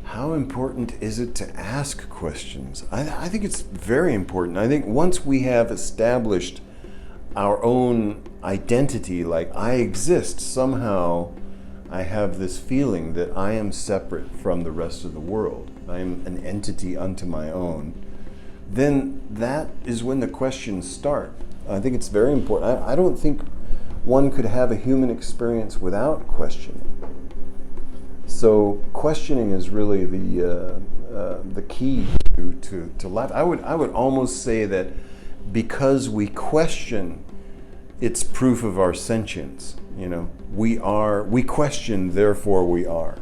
How important is it to ask questions? I think it's very important. I think once we have established our own identity, like I exist, somehow I have this feeling that I am separate from the rest of the world. I am an entity unto my own. Then that is when the questions start. I think it's very important. I don't think one could have a human experience without questioning. So questioning is really the key to life. I would almost say that because we question, it's proof of our sentience. You know, we question, therefore we are.